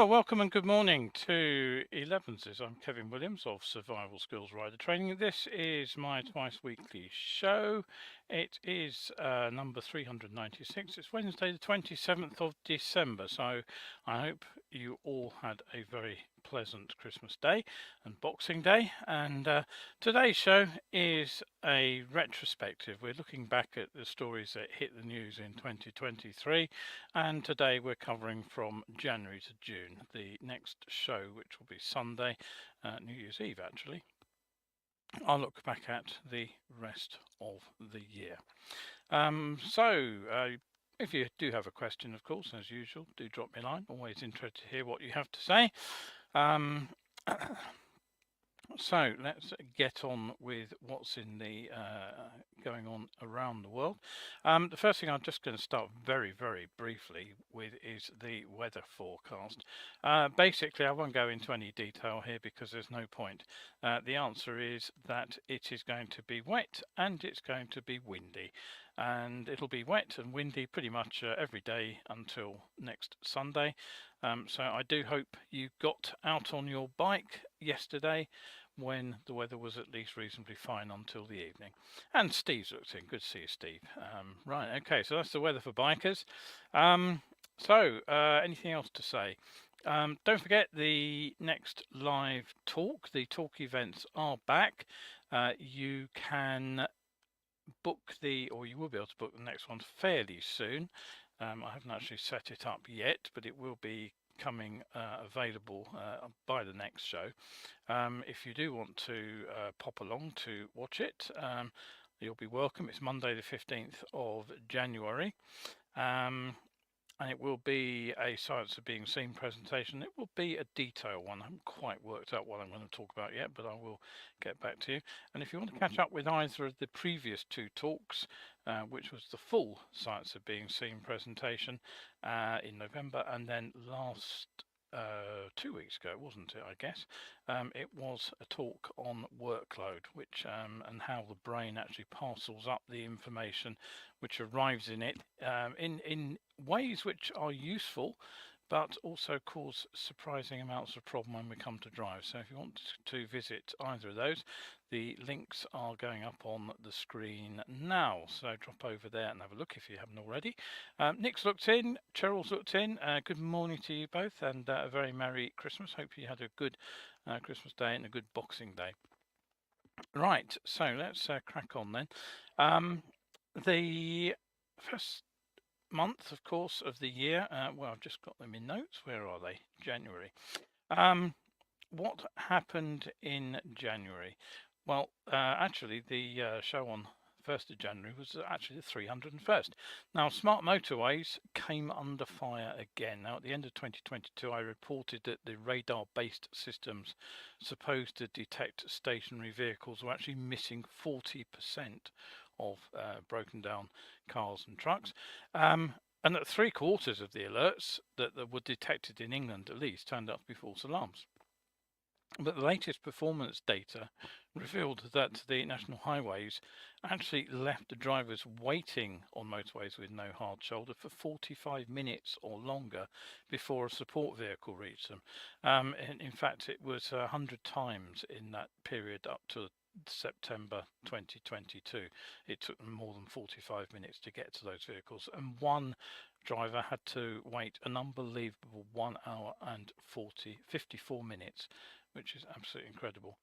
Well, welcome and good morning to Elevenses. I'm Kevin Williams of Survival Skills Rider Training. This is my twice weekly show. It is number 396. It's Wednesday, the 27th of December. So I hope you all had a very pleasant Christmas Day and Boxing Day. And today's show is a retrospective. We're looking back at the stories that hit the news in 2023. And today we're covering from January to June. The next show, which will be Sunday, New Year's Eve actually, I'll look back at the rest of the year. If you do have a question, of course, as usual, do drop me a line. Always interested to hear what you have to say. So let's get on with what's in the going on around the world. The first thing I'm just going to start very briefly with is the weather forecast. Basically, I won't go into any detail here because there's no point. The answer is that it is going to be wet and it's going to be windy. And it'll be wet and windy pretty much every day until next Sunday. So I do hope you got out on your bike yesterday when the weather was at least reasonably fine until the evening. And Steve's looked in. Good to see you, Steve. Right, okay, so that's the weather for bikers. Anything else to say? Don't forget the next live talk. The talk events are back. You can book you will be able to book the next one fairly soon. I haven't actually set it up yet, but it will be coming available by the next show. If you do want to pop along to watch it, you'll be welcome. It's Monday the 15th of January. And it will be a Science of Being Seen presentation. It will be a detailed one. I haven't quite worked out what I'm going to talk about yet, but I will get back to you. And if you want to catch up with either of the previous two talks, which was the full Science of Being Seen presentation in November, and then last 2 weeks ago, wasn't it, I guess, it was a talk on workload, which and how the brain actually parcels up the information which arrives in it in ways which are useful, but also cause surprising amounts of problem when we come to drive. So if you want to visit either of those, the links are going up on the screen now. So drop over there and have a look if you haven't already. Nick's looked in, Cheryl's looked in. Good morning to you both, and a very Merry Christmas. Hope you had a good Christmas day and a good Boxing Day. Right, so let's crack on then. The first month, of course, of the year. Well, I've just got them in notes. Where are they? January. What happened in January? Well, actually, the show on 1st of January was actually the 301st. Now, smart motorways came under fire again. Now, at the end of 2022, I reported that the radar-based systems supposed to detect stationary vehicles were actually missing 40% of broken down cars and trucks. And that 3/4 of the alerts that were detected in England, at least, turned out to be false alarms. But the latest performance data revealed that the national highways actually left the drivers waiting on motorways with no hard shoulder for 45 minutes or longer before a support vehicle reached them. And in fact, it was 100 times in that period up to September 2022. It took them more than 45 minutes to get to those vehicles, and one driver had to wait an unbelievable 1 hour and 54 minutes, which is absolutely incredible.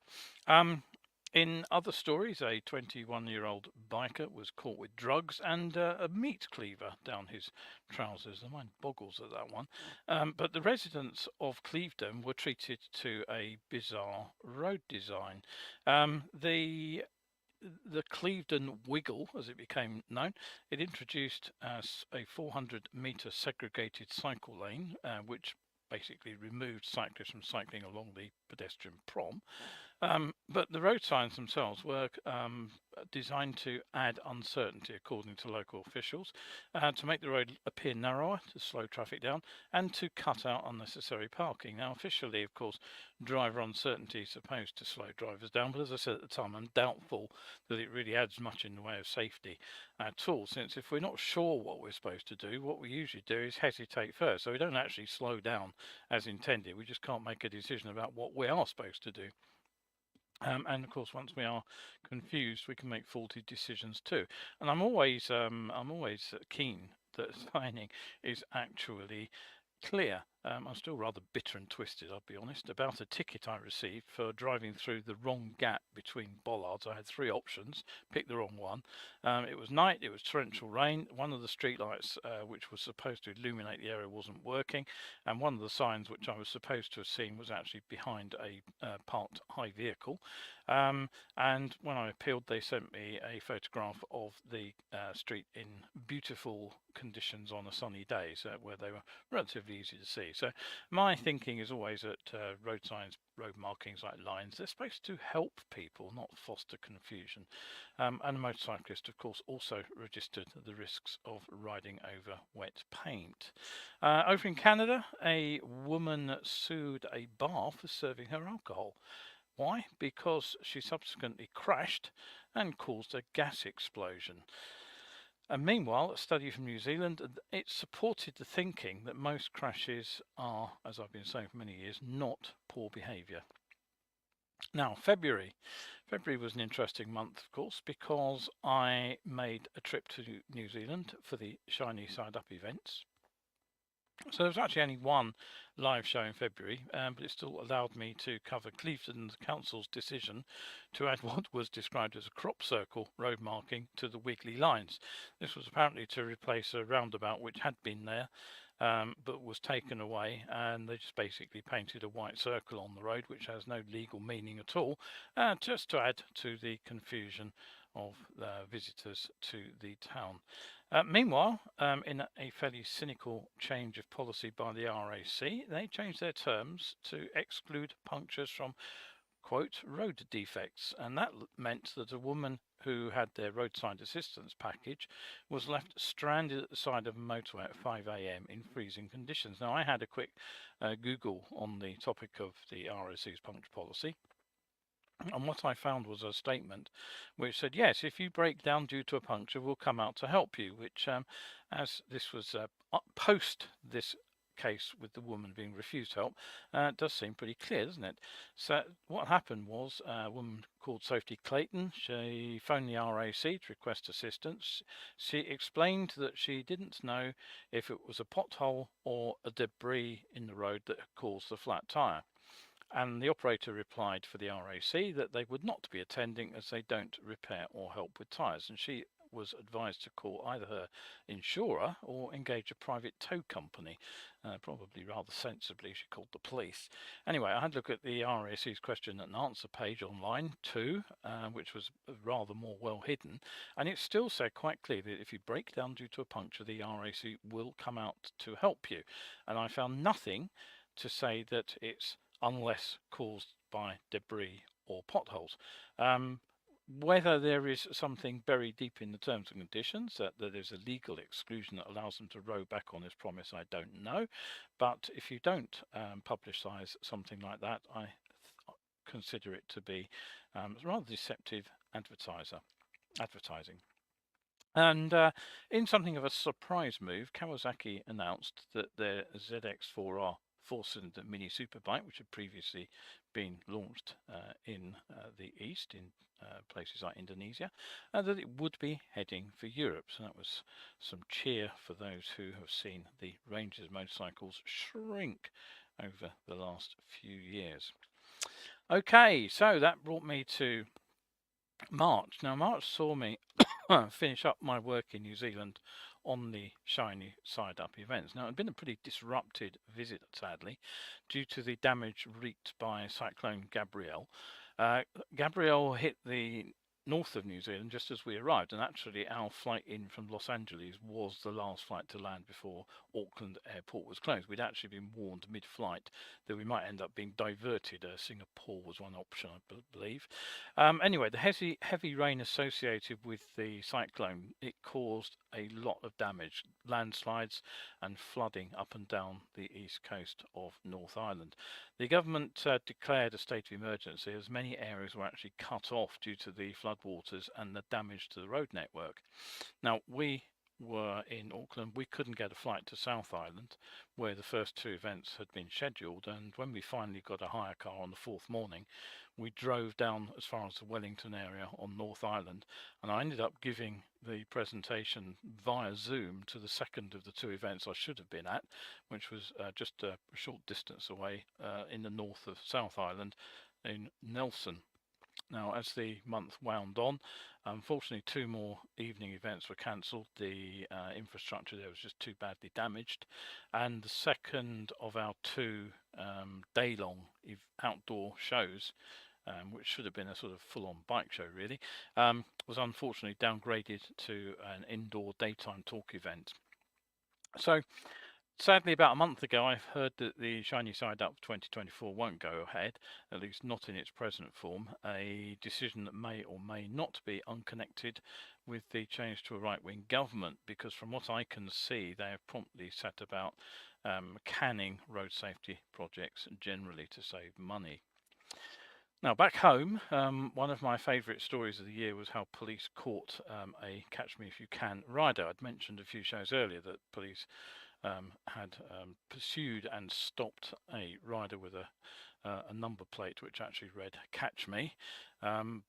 In other stories, a 21-year-old biker was caught with drugs and a meat cleaver down his trousers. The mind boggles at that one. But the residents of Clevedon were treated to a bizarre road design. The Clevedon Wiggle, as it became known, it introduced a 400-metre segregated cycle lane, which basically removed cyclists from cycling along the pedestrian prom. But the road signs themselves were designed to add uncertainty, according to local officials, to make the road appear narrower, to slow traffic down, and to cut out unnecessary parking. Now, officially, of course, driver uncertainty is supposed to slow drivers down, but as I said at the time, I'm doubtful that it really adds much in the way of safety at all, since if we're not sure what we're supposed to do, what we usually do is hesitate first. So we don't actually slow down as intended. We just can't make a decision about what we are supposed to do. And of course, once we are confused, we can make faulty decisions too. And I'm always keen that signing is actually clear. I'm still rather bitter and twisted, I'll be honest, about a ticket I received for driving through the wrong gap between bollards. I had three options, picked the wrong one. It was night, it was torrential rain, one of the streetlights which was supposed to illuminate the area wasn't working, and one of the signs which I was supposed to have seen was actually behind a parked high vehicle. And when I appealed, they sent me a photograph of the street in beautiful conditions on a sunny day, so where they were relatively easy to see. So my thinking is always that road signs, road markings like lines, they're supposed to help people, not foster confusion. And a motorcyclist, of course, also registered the risks of riding over wet paint. Over in Canada, a woman sued a bar for serving her alcohol. Why? Because she subsequently crashed and caused a gas explosion. And meanwhile, a study from New Zealand, it supported the thinking that most crashes are, as I've been saying for many years, not poor behaviour. Now, February was an interesting month, of course, because I made a trip to New Zealand for the Shiny Side Up events. So there was actually only one live show in February, but it still allowed me to cover Cleveland Council's decision to add what was described as a crop circle road marking to the wiggly lines. This was apparently to replace a roundabout which had been there, but was taken away, and they just basically painted a white circle on the road, which has no legal meaning at all, just to add to the confusion of visitors to the town. Meanwhile, in a fairly cynical change of policy by the RAC, they changed their terms to exclude punctures from, quote, road defects. And that meant that a woman who had their roadside assistance package was left stranded at the side of a motorway at 5 a.m. in freezing conditions. Now, I had a quick Google on the topic of the RAC's puncture policy. And what I found was a statement which said, yes, if you break down due to a puncture, we'll come out to help you, which, as this was post this case with the woman being refused help, does seem pretty clear, doesn't it? So what happened was a woman called Sophie Clayton, she phoned the RAC to request assistance. She explained that she didn't know if it was a pothole or a debris in the road that had caused the flat tyre. And the operator replied for the RAC that they would not be attending as they don't repair or help with tyres. And she was advised to call either her insurer or engage a private tow company. Probably rather sensibly, she called the police. Anyway, I had a look at the RAC's question and answer page online too, which was rather more well hidden. And it still said quite clearly that if you break down due to a puncture, the RAC will come out to help you. And I found nothing to say that it's unless caused by debris or potholes. Whether there is something very deep in the terms and conditions, that there's a legal exclusion that allows them to row back on this promise, I don't know. But if you don't publicise something like that, I consider it to be rather deceptive advertising. And in something of a surprise move, Kawasaki announced that their ZX4R four-cylinder mini superbike, which had previously been launched in the East, in places like Indonesia, that it would be heading for Europe. So that was some cheer for those who have seen the ranges of motorcycles shrink over the last few years. Okay, so that brought me to March. Now, March saw me finish up my work in New Zealand on the Shiny Side Up events. Now, it had been a pretty disrupted visit, sadly, due to the damage wreaked by Cyclone Gabrielle. Gabrielle hit the north of New Zealand just as we arrived, and actually our flight in from Los Angeles was the last flight to land before Auckland airport was closed. We'd actually been warned mid-flight that we might end up being diverted. Singapore was one option, I believe. Anyway, the heavy rain associated with the cyclone, it caused a lot of damage, landslides and flooding up and down the east coast of North Island. The government declared a state of emergency as many areas were actually cut off due to the floodwaters and the damage to the road network. Now, we were in Auckland. We couldn't get a flight to South Island, where the first two events had been scheduled, and when we finally got a hire car on the fourth morning, we drove down as far as the Wellington area on North Island, and I ended up giving the presentation via Zoom to the second of the two events I should have been at, which was just a short distance away in the north of South Island in Nelson. Now, as the month wound on, unfortunately, two more evening events were cancelled. The infrastructure there was just too badly damaged, and the second of our two day-long outdoor shows, which should have been a sort of full-on bike show really, was unfortunately downgraded to an indoor daytime talk event. So sadly, about a month ago, I've heard that the Shiny Side Up 2024 won't go ahead, at least not in its present form, a decision that may or may not be unconnected with the change to a right-wing government, because from what I can see, they have promptly set about canning road safety projects generally to save money. Now, back home, one of my favourite stories of the year was how police caught a Catch Me If You Can rider. I'd mentioned a few shows earlier that police had pursued and stopped a rider with a number plate which actually read "Catch Me."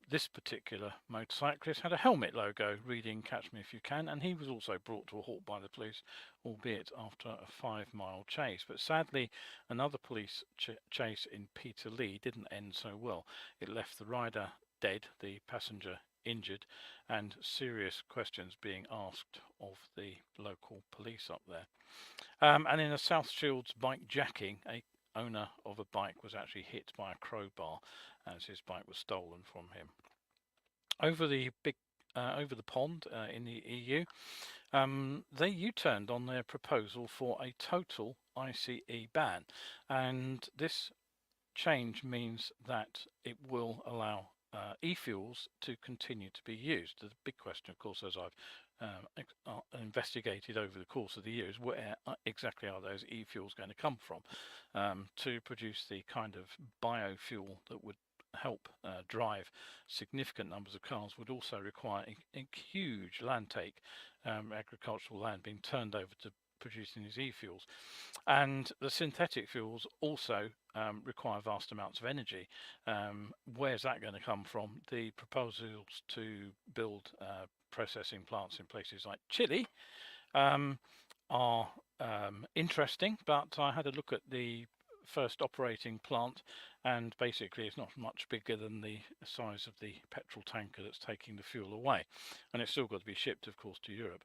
This particular motorcyclist had a helmet logo reading "Catch Me If You Can," and he was also brought to a halt by the police, albeit after a 5-mile chase. But sadly, another police chase in Peterlee didn't end so well. It left the rider dead, the passenger injured, and serious questions being asked of the local police up there. And in a South Shields bike jacking, a owner of a bike was actually hit by a crowbar as his bike was stolen from him. Over the pond in the EU, they U-turned on their proposal for a total ICE ban, and this change means that it will allow e-fuels to continue to be used. The big question, of course, as I've investigated over the course of the year, is where exactly are those e-fuels going to come from to produce the kind of biofuel that would help drive significant numbers of cars, would also require a huge land take, agricultural land being turned over to producing these e-fuels. And the synthetic fuels also require vast amounts of energy. Where's that going to come from? The proposals to build processing plants in places like Chile are interesting, but I had a look at the first operating plant, and basically it's not much bigger than the size of the petrol tanker that's taking the fuel away, and it's still got to be shipped, of course, to Europe.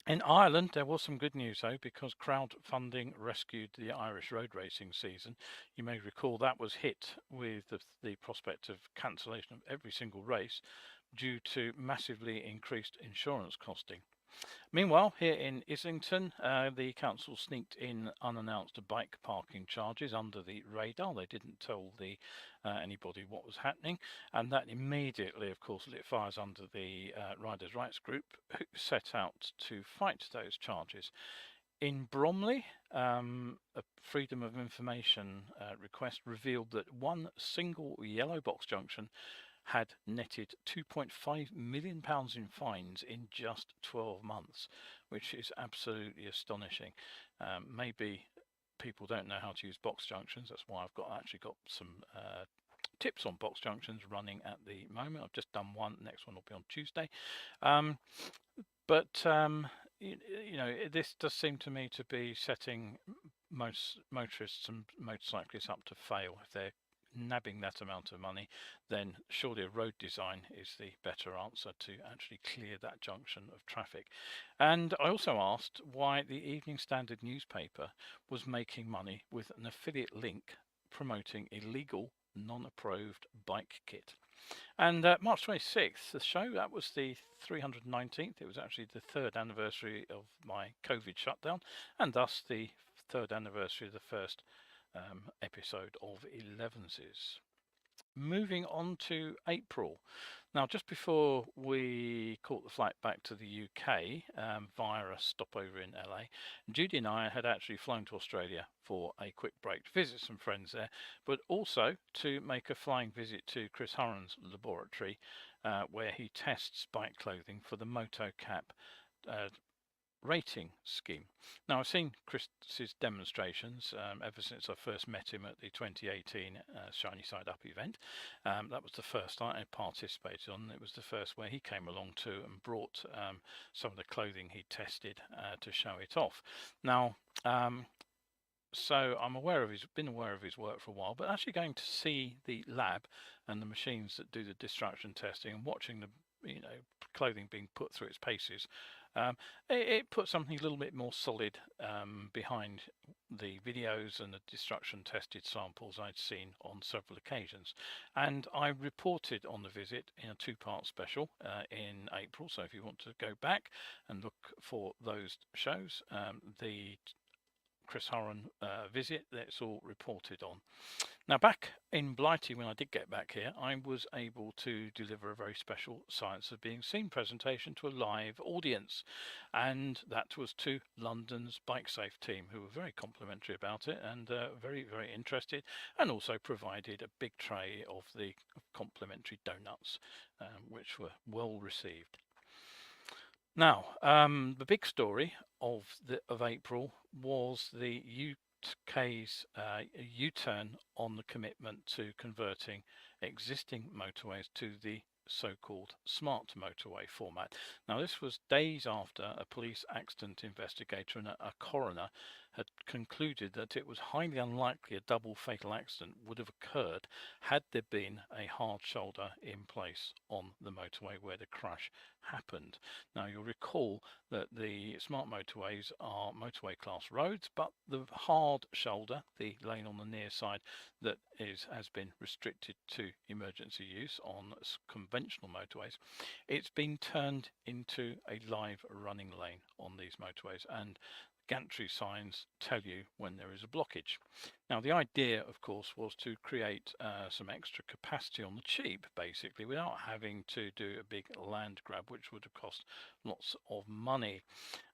In Ireland, there was some good news though, because crowdfunding rescued the Irish road racing season. You may recall that was hit with the prospect of cancellation of every single race due to massively increased insurance costing. Meanwhile, here in Islington, the council sneaked in unannounced bike parking charges under the radar. They didn't tell anybody what was happening, and that immediately, of course, lit fires under the Riders' Rights group, who set out to fight those charges. In Bromley, a Freedom of Information request revealed that one single yellow box junction had netted £2.5 million in fines in just 12 months, which is absolutely astonishing. Maybe people don't know how to use box junctions. That's why I've actually got some tips on box junctions running at the moment. I've just done one. Next one will be on Tuesday. You know, this does seem to me to be setting most motorists and motorcyclists up to fail. If they're nabbing that amount of money, then surely a road design is the better answer to actually clear that junction of traffic. And I also asked why the Evening Standard newspaper was making money with an affiliate link promoting illegal, non-approved bike kit. And March 26th, the show, that was the 319th. It was actually the third anniversary of my COVID shutdown, and thus the third anniversary of the first episode of Elevenses. Moving on to April. Now, just before we caught the flight back to the UK via a stopover in LA, Judy and I had actually flown to Australia for a quick break to visit some friends there, but also to make a flying visit to Chris Hurren's laboratory, where he tests bike clothing for the MotoCap rating scheme. Now, I've seen Chris's demonstrations ever since I first met him at the 2018 Shiny Side Up event. That was the first I participated on. It was the first where he came along too and brought some of the clothing he tested to show it off. Now, so I'm been aware of his work for a while, but actually going to see the lab and the machines that do the destruction testing and watching the clothing being put through its paces, it put something a little bit more solid behind the videos and the destruction tested samples I'd seen on several occasions. And I reported on the visit in a two-part special in April, so if you want to go back and look for those shows, the Chris Hurren visit, that's all reported on. Now, back in Blighty, when I did get back here, I was able to deliver a very special Science of Being Seen presentation to a live audience, and that was to London's Bike Safe team, who were very complimentary about it and very, very interested, and also provided a big tray of the complimentary donuts, which were well received. Now, the big story of April was the UK's U-turn on the commitment to converting existing motorways to the so-called smart motorway format. Now, this was days after a police accident investigator and a coroner had concluded that it was highly unlikely a double fatal accident would have occurred had there been a hard shoulder in place on the motorway where the crash happened. Now, you'll recall that the smart motorways are motorway class roads, but the hard shoulder, the lane on the near side that has been restricted to emergency use on conventional motorways, it's been turned into a live running lane on these motorways, and gantry signs tell you when there is a blockage. Now, the idea, of course, was to create some extra capacity on the cheap, basically, without having to do a big land grab, which would have cost lots of money.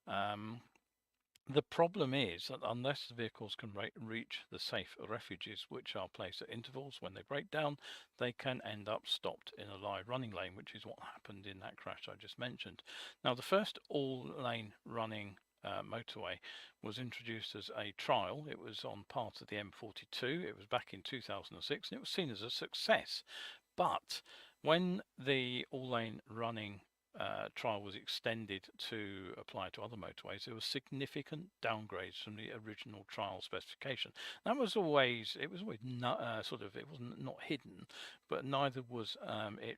The problem is that unless the vehicles can reach the safe refuges, which are placed at intervals, when they break down, they can end up stopped in a live running lane, which is what happened in that crash I just mentioned. Now, the first all-lane running motorway was introduced as a trial. It was on part of the M42. It was back in 2006, and it was seen as a success. But when the all-lane running trial was extended to apply to other motorways, there were significant downgrades from the original trial specification. That was always, it was always not, it wasn't not hidden, but neither was it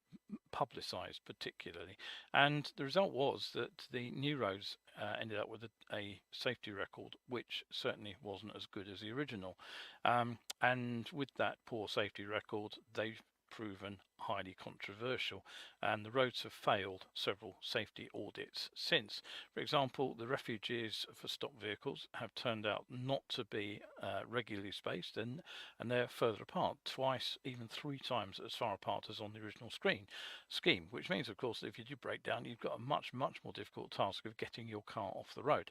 publicised particularly. And the result was that the new roads ended up with a safety record which certainly wasn't as good as the original. And with that poor safety record, they've proven highly controversial, and the roads have failed several safety audits since. For example, the refuges for stock vehicles have turned out not to be regularly spaced, and they're further apart, twice, even three times as far apart as on the original scheme, which means, of course, that if you do break down, you've got a much more difficult task of getting your car off the road.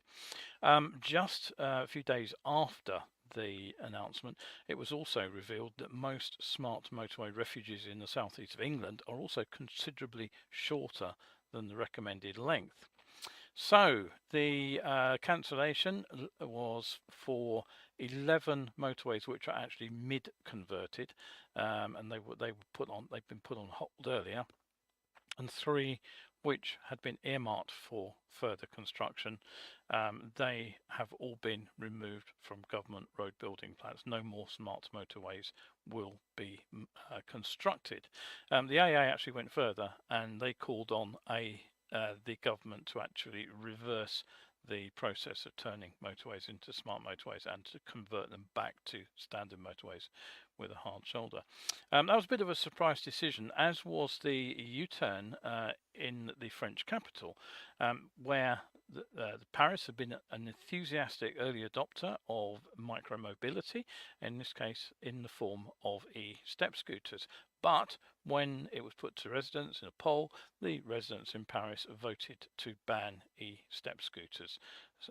Just a few days after the announcement, it was also revealed that most smart motorway refuges in the southeast of England are also considerably shorter than the recommended length. So the cancellation was for 11 motorways which are actually mid-converted, and they've been put on hold earlier, and 3 which had been earmarked for further construction. They have all been removed from government road building plans. No more smart motorways will be constructed. The AA actually went further, and they called on the government to actually reverse the process of turning motorways into smart motorways and to convert them back to standard motorways with a hard shoulder. That was a bit of a surprise decision, as was the U-turn in the French capital, where Paris had been an enthusiastic early adopter of micromobility, in this case in the form of e-step scooters. But when it was put to residents in a poll, the residents in Paris voted to ban e-step scooters.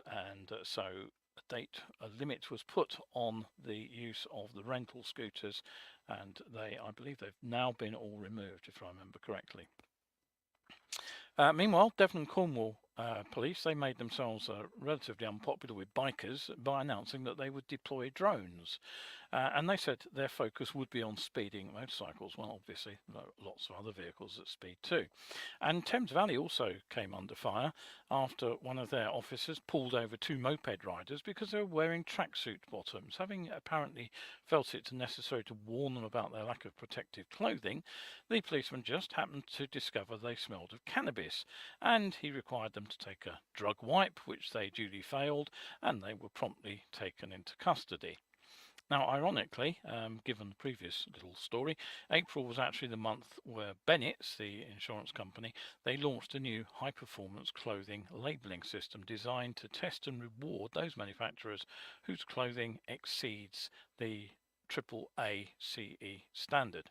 And so a limit was put on the use of the rental scooters, and I believe they've now been all removed, if I remember correctly. Meanwhile, Devon and Cornwall police, they made themselves relatively unpopular with bikers by announcing that they would deploy drones. And they said their focus would be on speeding motorcycles. Well, obviously, lots of other vehicles that speed too. And Thames Valley also came under fire after one of their officers pulled over 2 moped riders because they were wearing tracksuit bottoms. Having apparently felt it necessary to warn them about their lack of protective clothing, the policeman just happened to discover they smelled of cannabis, and he required them to take a drug wipe, which they duly failed, and they were promptly taken into custody. Now, ironically, given the previous little story, April was actually the month where Bennett's, the insurance company, they launched a new high-performance clothing labelling system designed to test and reward those manufacturers whose clothing exceeds the AAA CE standard.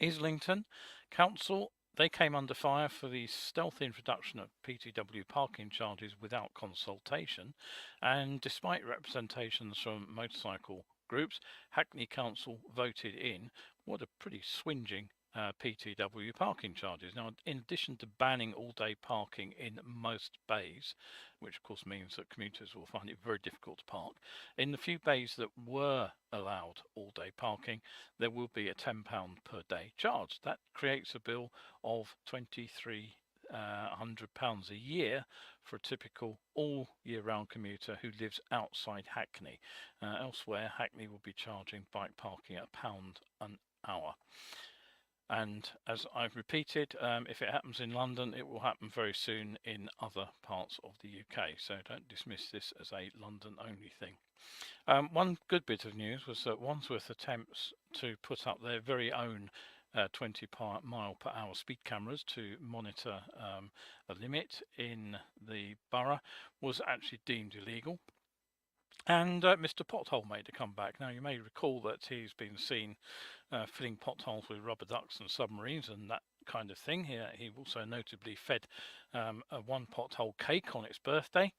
Islington Council, they came under fire for the stealth introduction of PTW parking charges without consultation, and despite representations from motorcycle groups, Hackney Council voted in what a pretty swinging PTW parking charges. Now, in addition to banning all-day parking in most bays, which of course means that commuters will find it very difficult to park, in the few bays that were allowed all-day parking, there will be a £10 per day charge. That creates a bill of £2,300 a year for a typical all year round commuter who lives outside Hackney. Elsewhere, Hackney will be charging bike parking at £1 an hour. And as I've repeated, if it happens in London, it will happen very soon in other parts of the UK. So don't dismiss this as a London only thing. One good bit of news was that Wandsworth attempts to put up their very own 20 mile per hour speed cameras to monitor a limit in the borough was actually deemed illegal. And Mr. Pothole made a comeback. Now, you may recall that he's been seen filling potholes with rubber ducks and submarines and that kind of thing. He also notably fed a 1 pothole cake on its birthday.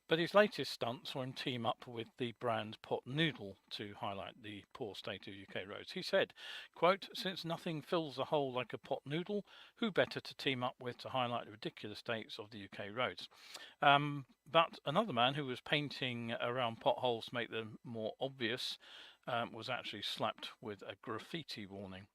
But his latest stunts were in team up with the brand Pot Noodle to highlight the poor state of UK roads. He said, quote, "Since nothing fills a hole like a pot noodle, who better to team up with to highlight the ridiculous states of the UK roads?" But another man who was painting around potholes to make them more obvious was actually slapped with a graffiti warning.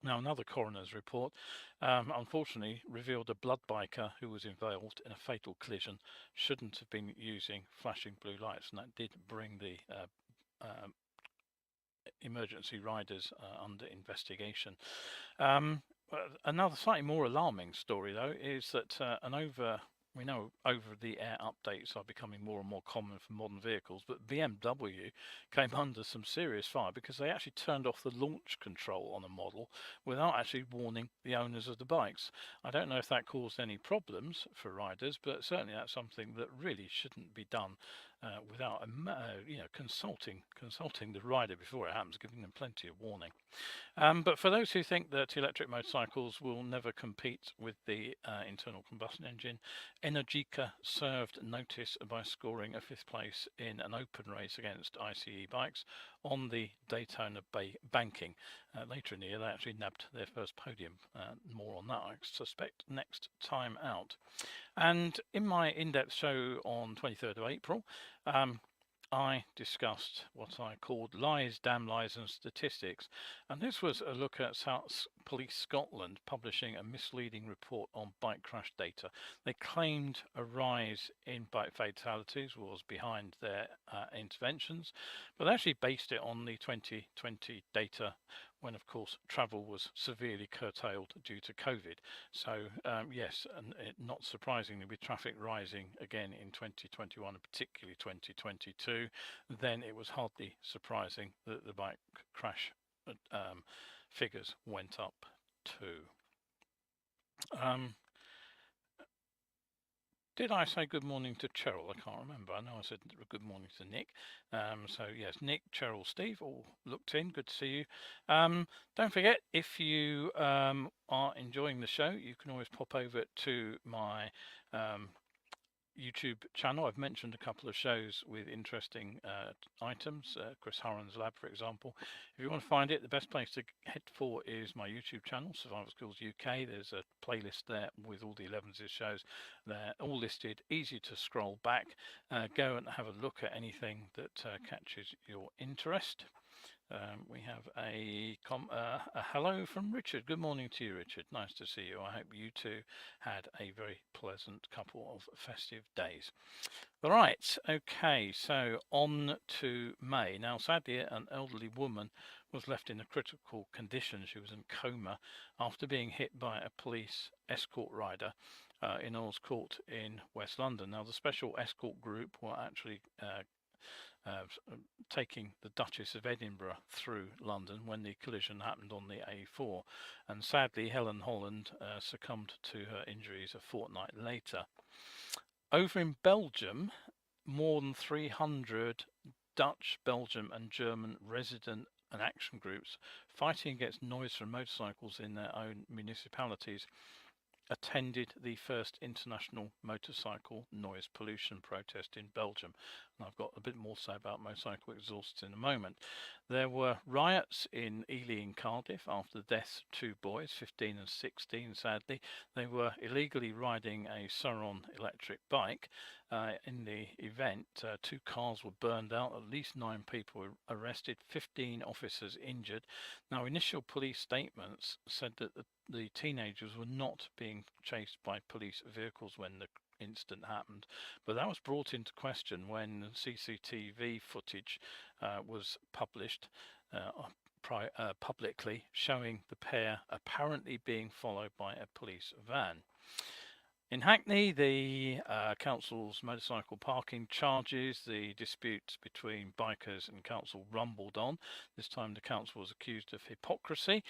Now, another coroner's report unfortunately revealed a blood biker who was involved in a fatal collision shouldn't have been using flashing blue lights, and that did bring the emergency riders under investigation. Another slightly more alarming story, though, is that we know over-the-air updates are becoming more and more common for modern vehicles, but BMW came under some serious fire because they actually turned off the launch control on a model without actually warning the owners of the bikes. I don't know if that caused any problems for riders, but certainly that's something that really shouldn't be done without consulting the rider before it happens, giving them plenty of warning. But for those who think that electric motorcycles will never compete with the internal combustion engine, Energica served notice by scoring a 5th place in an open race against ICE bikes on the Daytona banking. Later in the year, they actually nabbed their first podium. More on that, I suspect, next time out. And in my in-depth show on 23rd of April, I discussed what I called lies, damn lies and statistics, and this was a look at South Police Scotland publishing a misleading report on bike crash data. They claimed a rise in bike fatalities was behind their interventions, but they actually based it on the 2020 data, when of course travel was severely curtailed due to COVID. So yes, and not surprisingly, with traffic rising again in 2021 and particularly 2022, then it was hardly surprising that the bike crash figures went up too. Did I say good morning to Cheryl? I can't remember. I know I said good morning to Nick. So yes, Nick, Cheryl, Steve all looked in. Good to see you. Don't forget, if you are enjoying the show, you can always pop over to my YouTube channel. I've mentioned a couple of shows with interesting items, Chris Horan's Lab, for example. If you want to find it, the best place to head for is my YouTube channel, Survival Skills UK. There's a playlist there with all the 11s shows. They're all listed, easy to scroll back. Go and have a look at anything that catches your interest. We have a hello from Richard. Good morning to you, Richard. Nice to see you. I hope you too had a very pleasant couple of festive days. All right, okay, so on to May. Now, sadly, an elderly woman was left in a critical condition. She was in coma after being hit by a police escort rider in Earls Court in West London. Now, the special escort group were actually taking the Duchess of Edinburgh through London when the collision happened on the A4, and sadly Helen Holland succumbed to her injuries a fortnight later. Over in Belgium, more than 300 Dutch, Belgium and German resident and action groups fighting against noise from motorcycles in their own municipalities attended the first international motorcycle noise pollution protest in Belgium. And I've got a bit more to say about motorcycle exhausts in a moment. There were riots in Ely and Cardiff after the deaths of two boys, 15 and 16, sadly. They were illegally riding a Suron electric bike. In the event, 2 cars were burned out, at least 9 people were arrested, 15 officers injured. Now, initial police statements said that the teenagers were not being chased by police vehicles when the incident happened, but that was brought into question when CCTV footage was published publicly, showing the pair apparently being followed by a police van. In Hackney, the council's motorcycle parking charges, the disputes between bikers and council rumbled on. This time the council was accused of hypocrisy.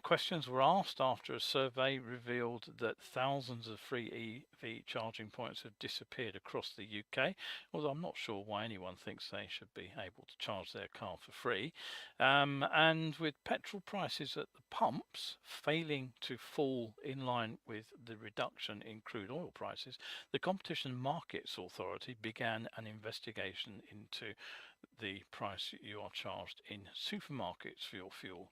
Questions were asked after a survey revealed that thousands of free EV charging points have disappeared across the UK, although I'm not sure why anyone thinks they should be able to charge their car for free. And with petrol prices at the pumps failing to fall in line with the reduction in crude oil prices, the Competition Markets Authority began an investigation into the price you are charged in supermarkets for your fuel.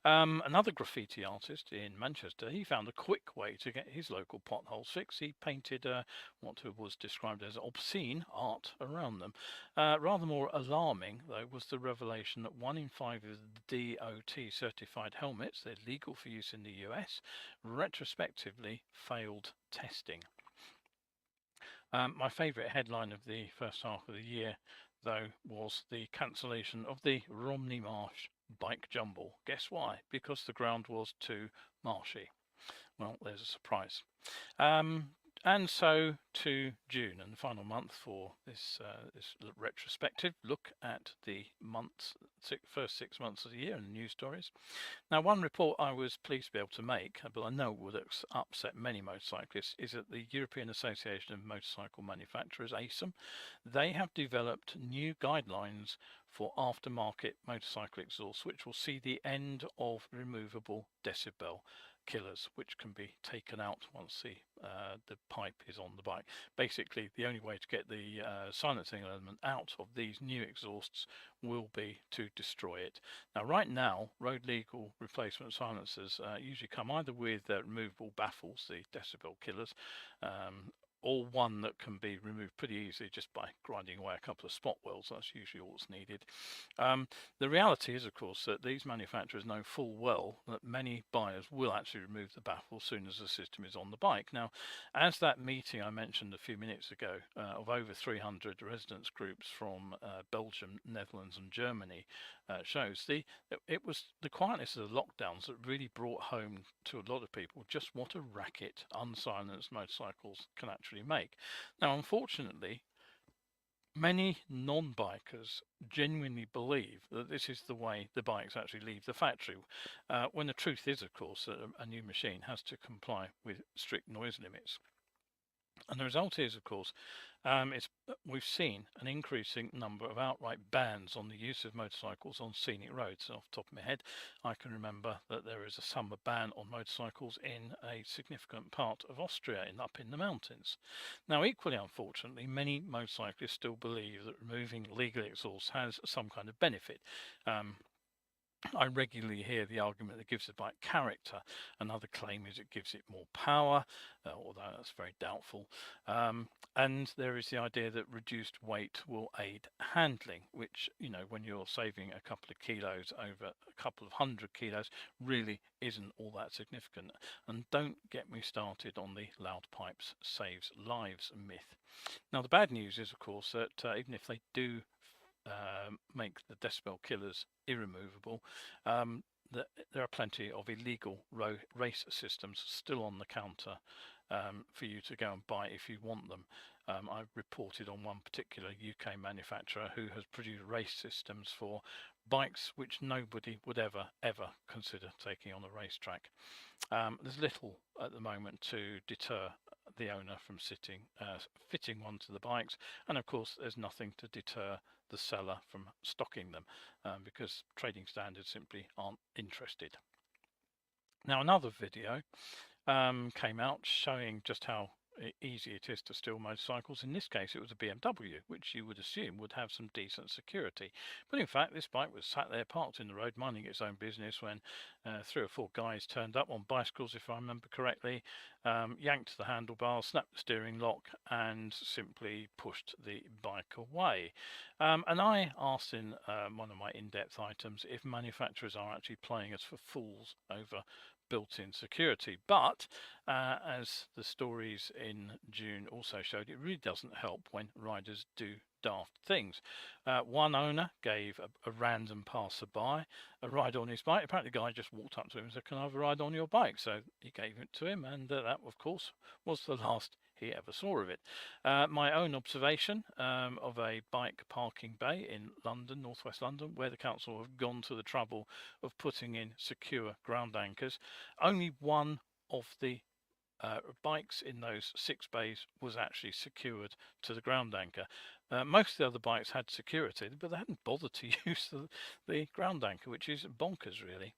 Another graffiti artist in Manchester, he found a quick way to get his local potholes fixed. He painted what was described as obscene art around them. Rather more alarming, though, was the revelation that 1 in 5 of the DOT certified helmets, they're legal for use in the US, retrospectively failed testing. My favourite headline of the first half of the year, though, was the cancellation of the Romney Marsh bike jumble. Guess why? Because the ground was too marshy. Well, there's a surprise. And so to June, and the final month for this retrospective look at the first 6 months of the year and the news stories. Now, one report I was pleased to be able to make, but I know would upset many motorcyclists, is that the European Association of Motorcycle Manufacturers, ASM, they have developed new guidelines for aftermarket motorcycle exhausts, which will see the end of removable decibel killers, which can be taken out once the pipe is on the bike. Basically, the only way to get the silencing element out of these new exhausts will be to destroy it. Now, right now, road legal replacement silencers usually come either with removable baffles, the decibel killers, or one that can be removed pretty easily just by grinding away a couple of spot welds. That's usually all that's needed. The reality is, of course, that these manufacturers know full well that many buyers will actually remove the baffle as soon as the system is on the bike. Now, as that meeting I mentioned a few minutes ago of over 300 residents groups from Belgium, Netherlands and Germany shows, it was the quietness of the lockdowns that really brought home to a lot of people just what a racket unsilenced motorcycles can actually make. Now, unfortunately, many non-bikers genuinely believe that this is the way the bikes actually leave the factory, when the truth is, of course, that a new machine has to comply with strict noise limits. And the result is, of course, we've seen an increasing number of outright bans on the use of motorcycles on scenic roads. Off the top of my head, I can remember that there is a summer ban on motorcycles in a significant part of Austria, up in the mountains. Now, equally unfortunately, many motorcyclists still believe that removing legal exhaust has some kind of benefit. I regularly hear the argument that gives the bike character. Another claim is it gives it more power, although that's very doubtful. And there is the idea that reduced weight will aid handling, which, you know, when you're saving a couple of kilos over a couple of 100 kilos, really isn't all that significant. And don't get me started on the loud pipes saves lives myth. Now, the bad news is, of course, that even if they do make the decibel killers irremovable, there are plenty of illegal race systems still on the counter for you to go and buy if you want them. I've reported on one particular UK manufacturer who has produced race systems for bikes which nobody would ever consider taking on a racetrack. There's little at the moment to deter the owner from fitting one to the bikes, and of course there's nothing to deter the seller from stocking them, because trading standards simply aren't interested. Now, another video came out showing just how easy it is to steal motorcycles. In this case, it was a BMW, which you would assume would have some decent security. But in fact, this bike was sat there parked in the road, minding its own business, when 3 or 4 guys turned up on bicycles, if I remember correctly, yanked the handlebars, snapped the steering lock, and simply pushed the bike away. And I asked in one of my in-depth items if manufacturers are actually playing us for fools over built-in security, but as the stories in June also showed, it really doesn't help when riders do daft things. One owner gave a random passerby a ride on his bike. Apparently the guy just walked up to him and said, "Can I have a ride on your bike?" So he gave it to him, and that of course was the last he ever saw of it. My own observation of a bike parking bay in London, northwest London, where the council have gone to the trouble of putting in secure ground anchors. Only one of the bikes in those 6 bays was actually secured to the ground anchor. Most of the other bikes had security, but they hadn't bothered to use the ground anchor, which is bonkers, really.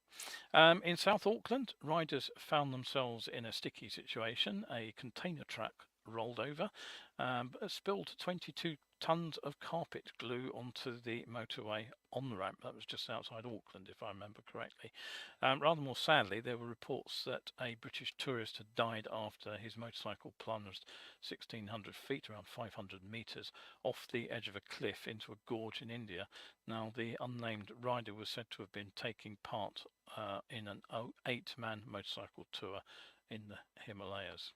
In South Auckland, riders found themselves in a sticky situation. A container truck rolled over, spilled 22 tons of carpet glue onto the motorway on-ramp. That was just outside Auckland, if I remember correctly. Rather more sadly, there were reports that a British tourist had died after his motorcycle plunged 1,600 feet, around 500 meters, off the edge of a cliff into a gorge in India. Now, the unnamed rider was said to have been taking part in an 8-man motorcycle tour in the Himalayas.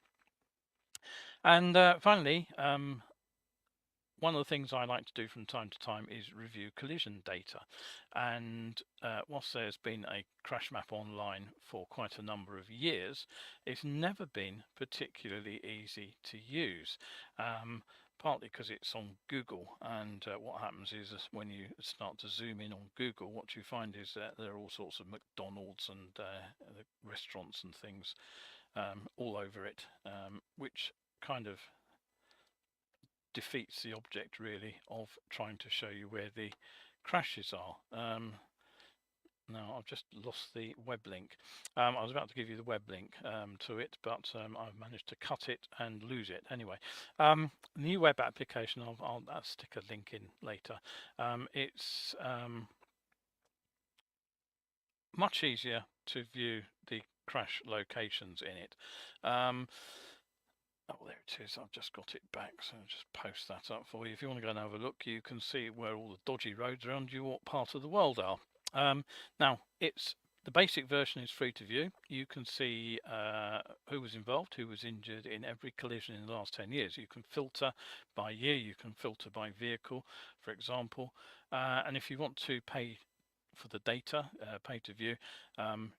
And finally, one of the things I like to do from time to time is review collision data. And whilst there's been a crash map online for quite a number of years, it's never been particularly easy to use. Partly because it's on Google, and what happens is when you start to zoom in on Google, what you find is that there are all sorts of McDonald's and restaurants and things all over it, which kind of defeats the object, really, of trying to show you where the crashes are. Now I've just lost the web link. I was about to give you the web link to it, but I've managed to cut it and lose it. Anyway, new web application, I'll stick a link in later. It's much easier to view the crash locations in it. Oh, there it is. I've just got it back, so I'll just post that up for you. If you want to go and have a look, you can see where all the dodgy roads around you, what part of the world are. Now, the basic version is free to view. You can see who was involved, who was injured in every collision in the last 10 years. You can filter by year, you can filter by vehicle, for example. And if you want to pay for the data, pay to view,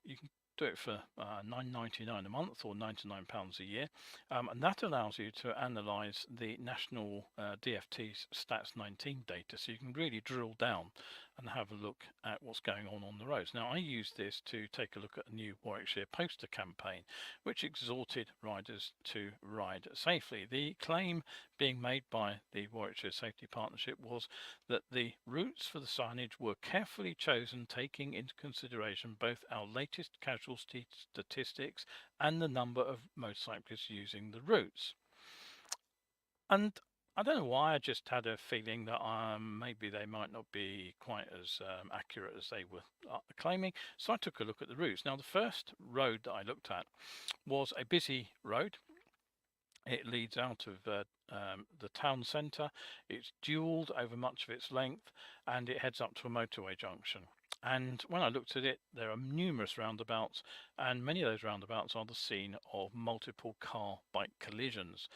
you can do it for £9.99 a month or £99 a year, and that allows you to analyze the national DFT's Stats 19 data, so you can really drill down and have a look at what's going on the roads. Now, I use this to take a look at a new Warwickshire poster campaign which exhorted riders to ride safely. The claim being made by the Warwickshire Safety Partnership was that the routes for the signage were carefully chosen, taking into consideration both our latest casualty statistics and the number of motorcyclists using the routes. And I don't know why, I just had a feeling that maybe they might not be quite as accurate as they were claiming. So I took a look at the routes. Now, the first road that I looked at was a busy road. It leads out of the town centre. It's dualled over much of its length, and it heads up to a motorway junction. And when I looked at it, there are numerous roundabouts, and many of those roundabouts are the scene of multiple car-bike collisions.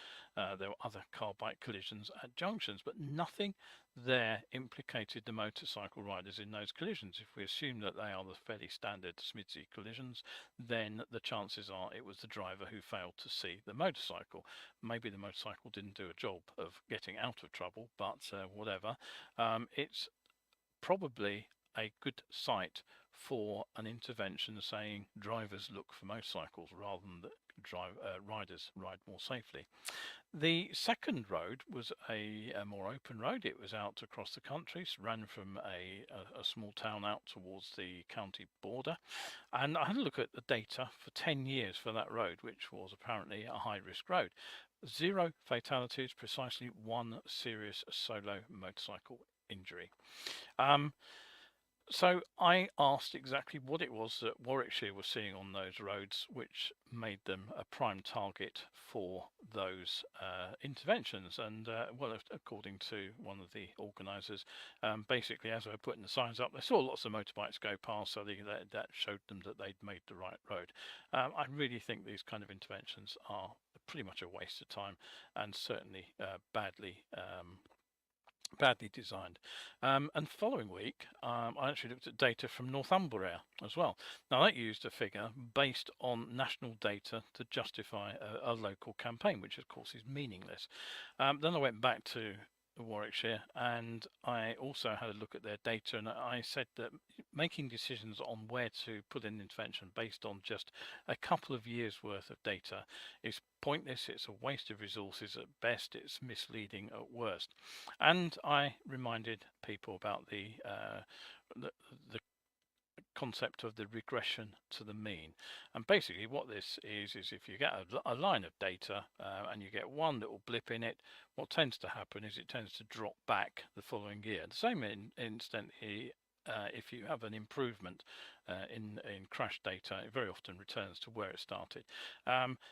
There were other car-bike collisions at junctions, but nothing there implicated the motorcycle riders in those collisions. If we assume that they are the fairly standard SMIDSY collisions, then the chances are it was the driver who failed to see the motorcycle. Maybe the motorcycle didn't do a job of getting out of trouble, but whatever. It's probably a good site for an intervention saying drivers look for motorcycles rather than that riders ride more safely. The second road was a more open road. It was out across the country, ran from a small town out towards the county border. And I had a look at the data for 10 years for that road, which was apparently a high-risk road. 0 fatalities, precisely 1 serious solo motorcycle injury. So I asked exactly what it was that Warwickshire was seeing on those roads which made them a prime target for those interventions. And well, according to one of the organisers, basically as they were putting the signs up, they saw lots of motorbikes go past, so that showed them that they'd made the right road. I really think these kind of interventions are pretty much a waste of time, and certainly badly designed. And following week, I actually looked at data from Northumbria as well. Now, that used a figure based on national data to justify a local campaign, which of course is meaningless. Then I went back to Warwickshire, and I also had a look at their data, and I said that making decisions on where to put an intervention based on just a couple of years worth of data is pointless. It's a waste of resources at best, it's misleading at worst. And I reminded people about the concept of the regression to the mean. And basically what this is if you get a line of data and you get one little blip in it, what tends to happen is it tends to drop back the following year. The same instantly if you have an improvement in crash data, it very often returns to where it started.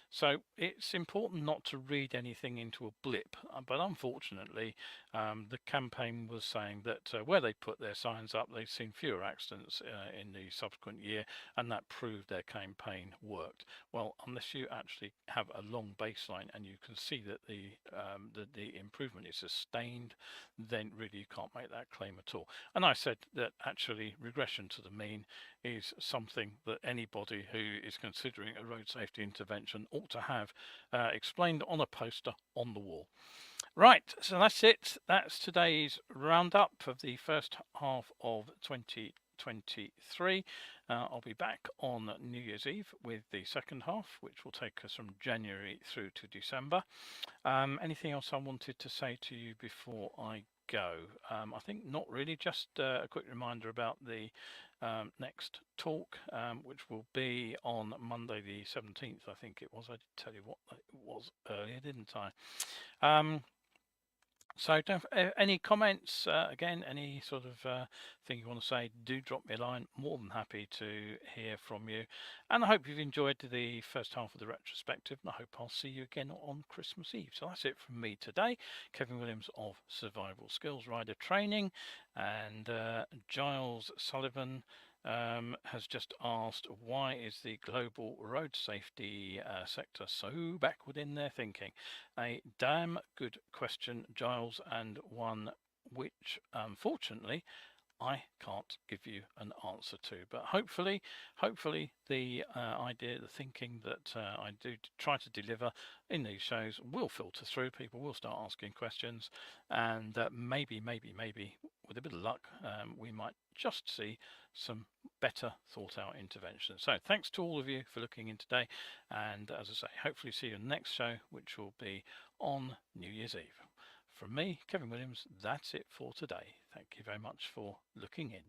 So it's important not to read anything into a blip, but unfortunately the campaign was saying that where they put their signs up, they've seen fewer accidents in the subsequent year, and that proved their campaign worked. Well, unless you actually have a long baseline and you can see that the improvement is sustained, then really you can't make that claim at all. And I said that actually regression to the mean is something that anybody who is considering a road safety intervention ought to have explained on a poster on the wall. Right, so that's it. That's today's roundup of the first half of 2023. I'll be back on New Year's Eve with the second half, which will take us from January through to December. Anything else I wanted to say to you before I go? I think not really, just a quick reminder about the next talk, which will be on Monday the 17th, I think it was. I did tell you what it was earlier, didn't I? So any comments, again, any sort of thing you want to say, do drop me a line. More than happy to hear from you. And I hope you've enjoyed the first half of the retrospective, and I hope I'll see you again on Christmas Eve. So that's it from me today. Kevin Williams of Survival Skills Rider Training, and Giles Sullivan has just asked, why is the global road safety sector so backward in their thinking? A damn good question, Giles, and one which, unfortunately, I can't give you an answer to. But hopefully the idea, the thinking that I do try to deliver in these shows will filter through. People will start asking questions, and maybe with a bit of luck, we might just see some better thought out interventions. So thanks to all of you for looking in today, and as I say, hopefully see you in the next show, which will be on New Year's Eve. From me, Kevin Williams, that's it for today. Thank you very much for looking in.